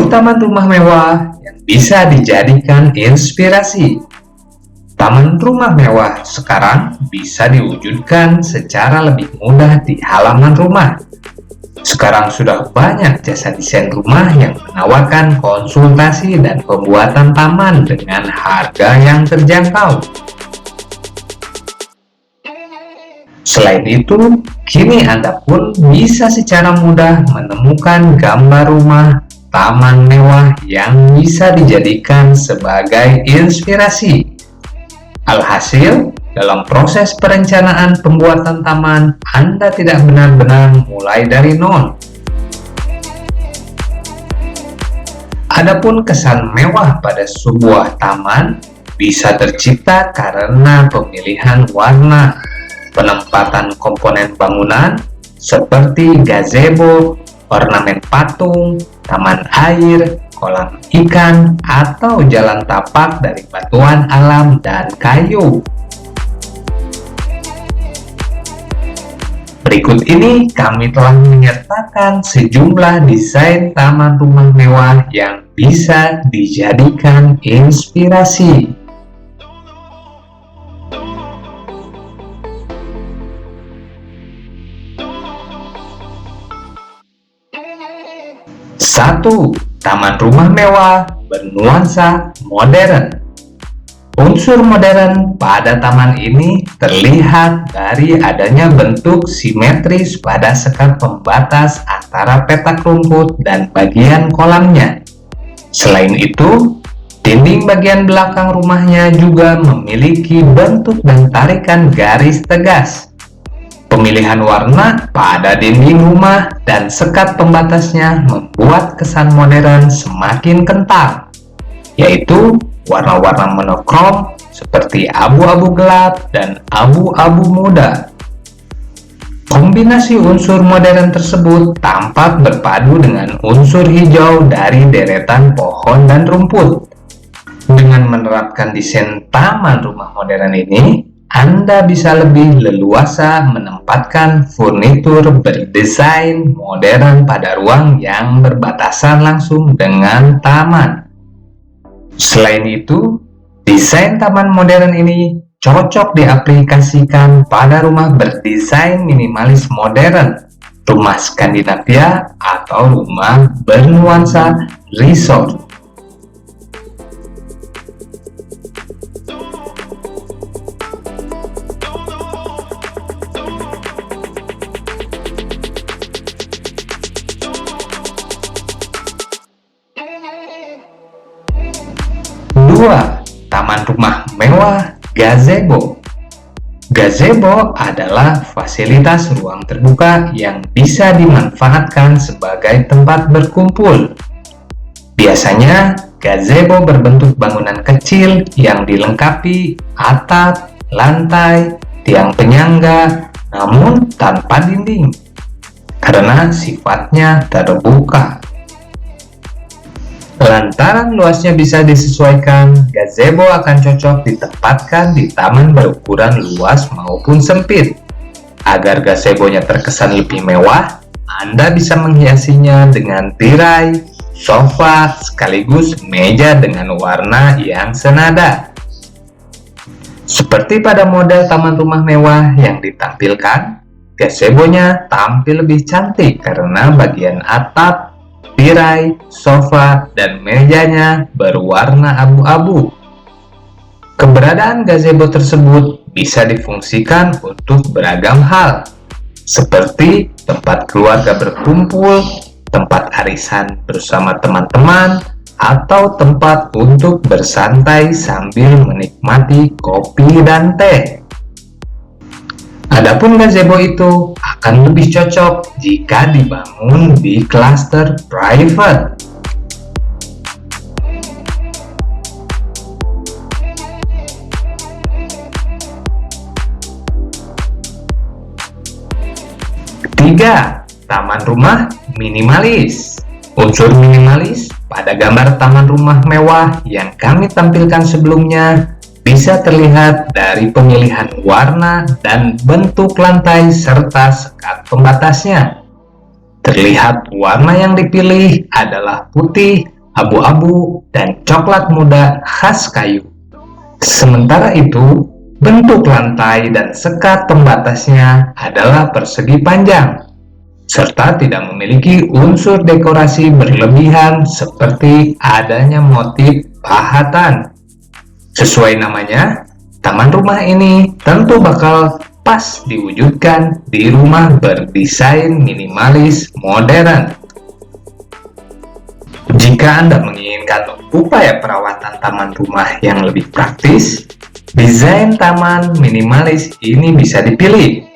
taman rumah mewah yang bisa dijadikan inspirasi. Taman rumah mewah sekarang bisa diwujudkan secara lebih mudah di halaman rumah. Sekarang sudah banyak jasa desain rumah yang menawarkan konsultasi dan pembuatan taman dengan harga yang terjangkau. Selain itu, kini Anda pun bisa secara mudah menemukan gambar rumah taman mewah yang bisa dijadikan sebagai inspirasi. Alhasil, dalam proses perencanaan pembuatan taman, Anda tidak benar-benar mulai dari nol. Adapun kesan mewah pada sebuah taman bisa tercipta karena pemilihan warna, penempatan komponen bangunan seperti gazebo, ornamen patung, taman air, kolam ikan, atau jalan tapak dari batuan alam dan kayu. Berikut ini kami telah menyertakan sejumlah desain taman rumah mewah yang bisa dijadikan inspirasi. Satu, taman rumah mewah bernuansa modern. Unsur modern pada taman ini terlihat dari adanya bentuk simetris pada sekat pembatas antara petak rumput dan bagian kolamnya. Selain itu, dinding bagian belakang rumahnya juga memiliki bentuk dan tarikan garis tegas. Pemilihan warna pada dinding rumah dan sekat pembatasnya membuat kesan modern semakin kental, yaitu warna-warna monokrom seperti abu-abu gelap dan abu-abu muda. Kombinasi unsur modern tersebut tampak berpadu dengan unsur hijau dari deretan pohon dan rumput. Dengan menerapkan desain taman rumah modern ini, Anda bisa lebih leluasa menempatkan furnitur berdesain modern pada ruang yang berbatasan langsung dengan taman. Selain itu, desain taman modern ini cocok diaplikasikan pada rumah berdesain minimalis modern, rumah Skandinavia, atau rumah bernuansa resort. Dua, taman rumah mewah gazebo. Gazebo adalah fasilitas ruang terbuka yang bisa dimanfaatkan sebagai tempat berkumpul. Biasanya, gazebo berbentuk bangunan kecil yang dilengkapi atap, lantai, tiang penyangga, namun tanpa dinding, karena sifatnya terbuka. Lantaran luasnya bisa disesuaikan, gazebo akan cocok ditempatkan di taman berukuran luas maupun sempit. Agar gazebonya terkesan lebih mewah, Anda bisa menghiasinya dengan tirai, sofa, sekaligus meja dengan warna yang senada. Seperti pada model taman rumah mewah yang ditampilkan, gazebonya tampil lebih cantik karena bagian atap, tirai, sofa, dan mejanya berwarna abu-abu. Keberadaan gazebo tersebut bisa difungsikan untuk beragam hal, seperti tempat keluarga berkumpul, tempat arisan bersama teman-teman, atau tempat untuk bersantai sambil menikmati kopi dan teh. Adapun gazebo itu akan lebih cocok jika dibangun di klaster private. Tiga, taman rumah minimalis. Unsur minimalis pada gambar taman rumah mewah yang kami tampilkan sebelumnya bisa terlihat dari pemilihan warna dan bentuk lantai serta sekat pembatasnya. Terlihat warna yang dipilih adalah putih abu-abu, dan coklat muda khas kayu. Sementara itu, bentuk lantai dan sekat pembatasnya adalah persegi panjang, serta tidak memiliki unsur dekorasi berlebihan seperti adanya motif pahatan. Sesuai namanya, taman rumah ini tentu bakal pas diwujudkan di rumah berdesain minimalis modern. Jika Anda menginginkan upaya perawatan taman rumah yang lebih praktis, desain taman minimalis ini bisa dipilih.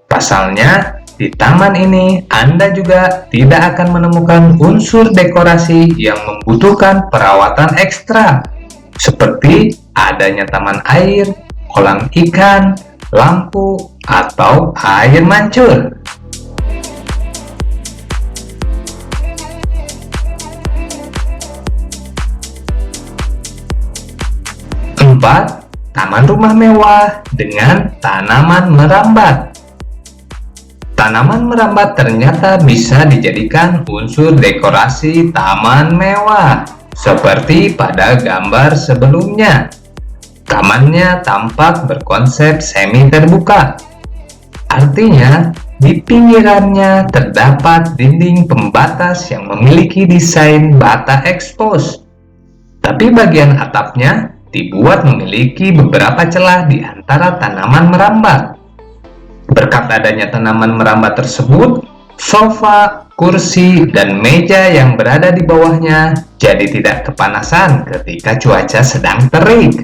Pasalnya, di taman ini Anda juga tidak akan menemukan unsur dekorasi yang membutuhkan perawatan ekstra, seperti adanya taman air, kolam ikan, lampu, atau air mancur. 4. Taman rumah mewah dengan tanaman merambat. Tanaman merambat ternyata bisa dijadikan unsur dekorasi taman mewah, seperti pada gambar sebelumnya. Tamannya tampak berkonsep semi terbuka. Artinya, di pinggirannya terdapat dinding pembatas yang memiliki desain bata ekspos. Tapi bagian atapnya dibuat memiliki beberapa celah di antara tanaman merambat. Berkat adanya tanaman merambat tersebut, sofa, kursi, dan meja yang berada di bawahnya jadi tidak kepanasan ketika cuaca sedang terik.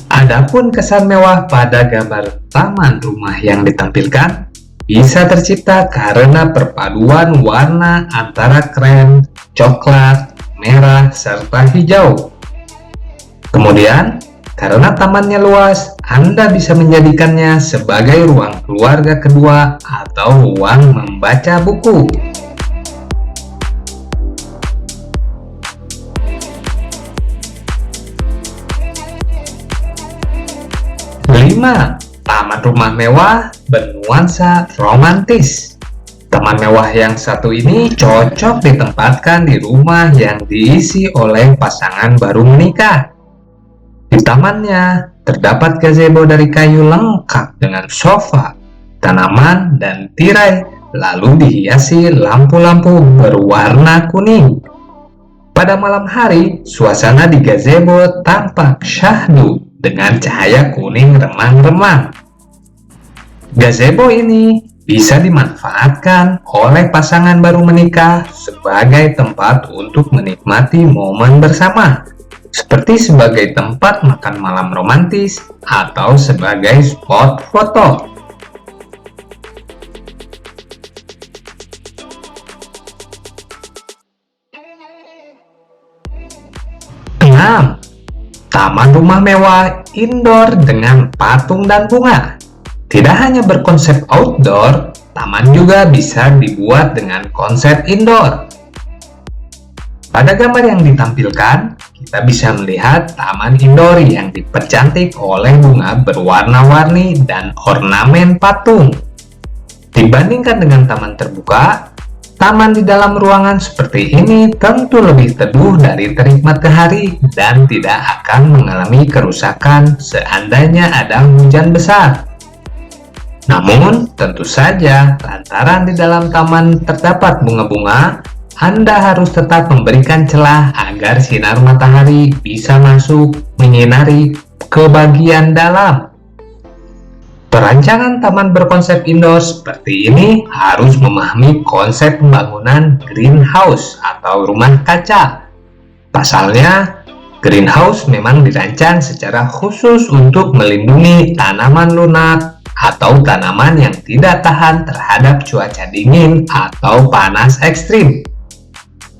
Adapun kesan mewah pada gambar taman rumah yang ditampilkan bisa tercipta karena perpaduan warna antara krem, coklat, merah, serta hijau. Kemudian, karena tamannya luas, Anda bisa menjadikannya sebagai ruang keluarga kedua atau ruang membaca buku. 5. Taman rumah mewah bernuansa romantis. Taman mewah yang satu ini cocok ditempatkan di rumah yang diisi oleh pasangan baru menikah. Di tamannya terdapat gazebo dari kayu lengkap dengan sofa, tanaman, dan tirai, lalu dihiasi lampu-lampu berwarna kuning. Pada malam hari, suasana di gazebo tampak syahdu dengan cahaya kuning remang-remang. Gazebo ini bisa dimanfaatkan oleh pasangan baru menikah sebagai tempat untuk menikmati momen bersama, seperti sebagai tempat makan malam romantis atau sebagai spot foto. 6. Taman rumah mewah indoor dengan patung dan bunga. Tidak hanya berkonsep outdoor, taman juga bisa dibuat dengan konsep indoor. Pada gambar yang ditampilkan, kita bisa melihat taman indoor yang dipercantik oleh bunga berwarna-warni dan ornamen patung. Dibandingkan dengan taman terbuka, taman di dalam ruangan seperti ini tentu lebih teduh dari terik matahari dan tidak akan mengalami kerusakan seandainya ada hujan besar. Namun, tentu saja, lantaran di dalam taman terdapat bunga-bunga, Anda harus tetap memberikan celah agar sinar matahari bisa masuk menyinari ke bagian dalam. Perancangan taman berkonsep indoor seperti ini harus memahami konsep pembangunan greenhouse atau rumah kaca. Pasalnya, greenhouse memang dirancang secara khusus untuk melindungi tanaman lunak atau tanaman yang tidak tahan terhadap cuaca dingin atau panas ekstrim.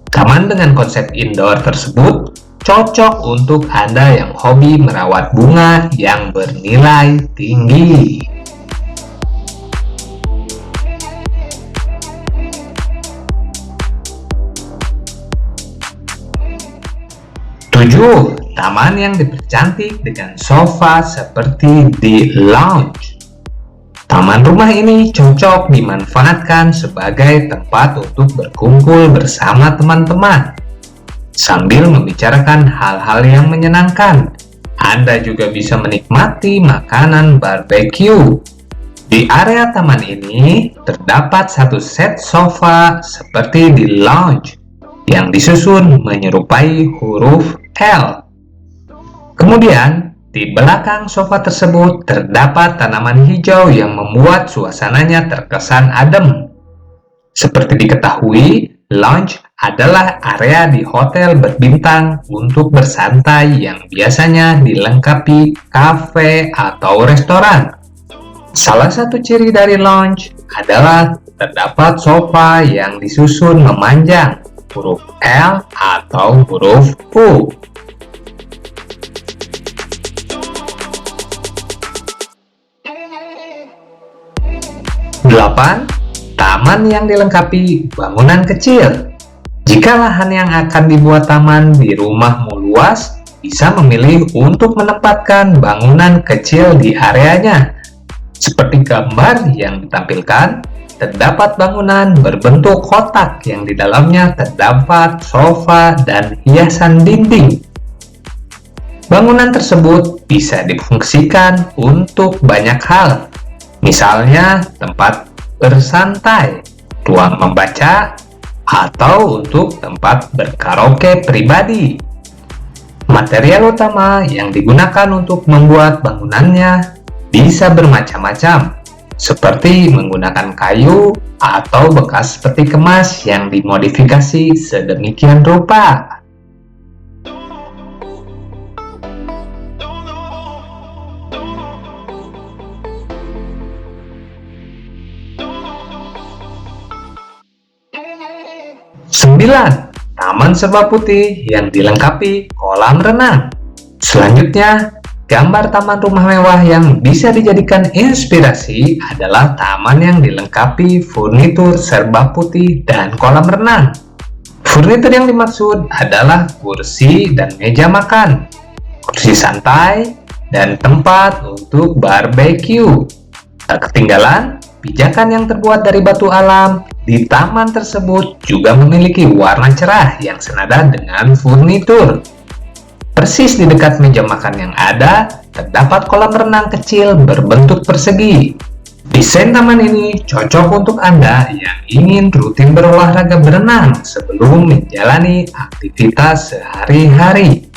Taman dengan konsep indoor tersebut cocok untuk Anda yang hobi merawat bunga yang bernilai tinggi. 7. Taman yang dipercantik dengan sofa seperti di lounge. Taman rumah ini cocok dimanfaatkan sebagai tempat untuk berkumpul bersama teman-teman, sambil membicarakan hal-hal yang menyenangkan. Anda juga bisa menikmati makanan barbeque. Di area taman ini terdapat satu set sofa seperti di lounge yang disusun menyerupai huruf L. Kemudian, di belakang sofa tersebut terdapat tanaman hijau yang membuat suasananya terkesan adem. Seperti diketahui, lounge adalah area di hotel berbintang untuk bersantai yang biasanya dilengkapi kafe atau restoran. Salah satu ciri dari lounge adalah terdapat sofa yang disusun memanjang, huruf L atau huruf U. 8. Taman yang dilengkapi bangunan kecil. Jika lahan yang akan dibuat taman di rumahmu luas, bisa memilih untuk menempatkan bangunan kecil di areanya. Seperti gambar yang ditampilkan, terdapat bangunan berbentuk kotak yang di dalamnya terdapat sofa dan hiasan dinding. Bangunan tersebut bisa difungsikan untuk banyak hal, misalnya tempat bersantai, ruang membaca, atau untuk tempat berkaraoke pribadi. Material utama yang digunakan untuk membuat bangunannya bisa bermacam-macam, seperti menggunakan kayu atau bekas peti kemas yang dimodifikasi sedemikian rupa. Sembilan, taman serba putih yang dilengkapi kolam renang. Selanjutnya, gambar taman rumah mewah yang bisa dijadikan inspirasi adalah taman yang dilengkapi furnitur serba putih dan kolam renang. Furnitur yang dimaksud adalah kursi dan meja makan, kursi santai, dan tempat untuk barbeque. Tak ketinggalan, pijakan yang terbuat dari batu alam di taman tersebut juga memiliki warna cerah yang senada dengan furnitur. Persis di dekat meja makan yang ada, terdapat kolam renang kecil berbentuk persegi. Desain taman ini cocok untuk Anda yang ingin rutin berolahraga berenang sebelum menjalani aktivitas sehari-hari.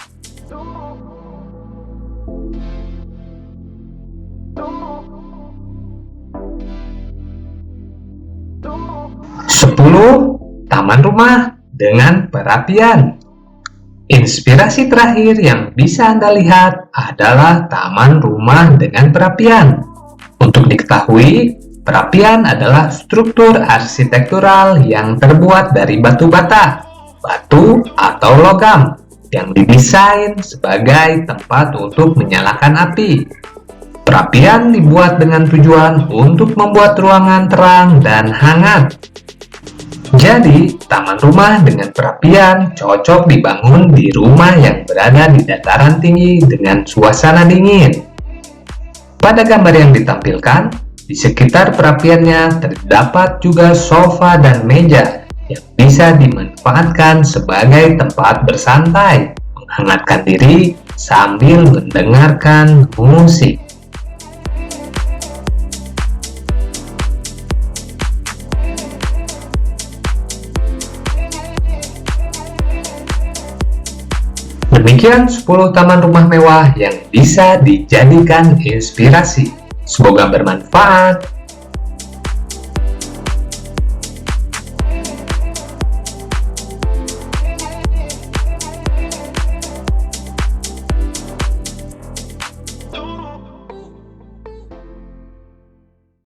10. Taman rumah dengan perapian. Inspirasi terakhir yang bisa Anda lihat adalah taman rumah dengan perapian. Untuk diketahui, perapian adalah struktur arsitektural yang terbuat dari batu bata, batu atau logam yang didesain sebagai tempat untuk menyalakan api. Perapian dibuat dengan tujuan untuk membuat ruangan terang dan hangat. Jadi, taman rumah dengan perapian cocok dibangun di rumah yang berada di dataran tinggi dengan suasana dingin. Pada gambar yang ditampilkan, di sekitar perapiannya terdapat juga sofa dan meja yang bisa dimanfaatkan sebagai tempat bersantai, menghangatkan diri sambil mendengarkan musik. Demikian 10 taman rumah mewah yang bisa dijadikan inspirasi. Semoga bermanfaat.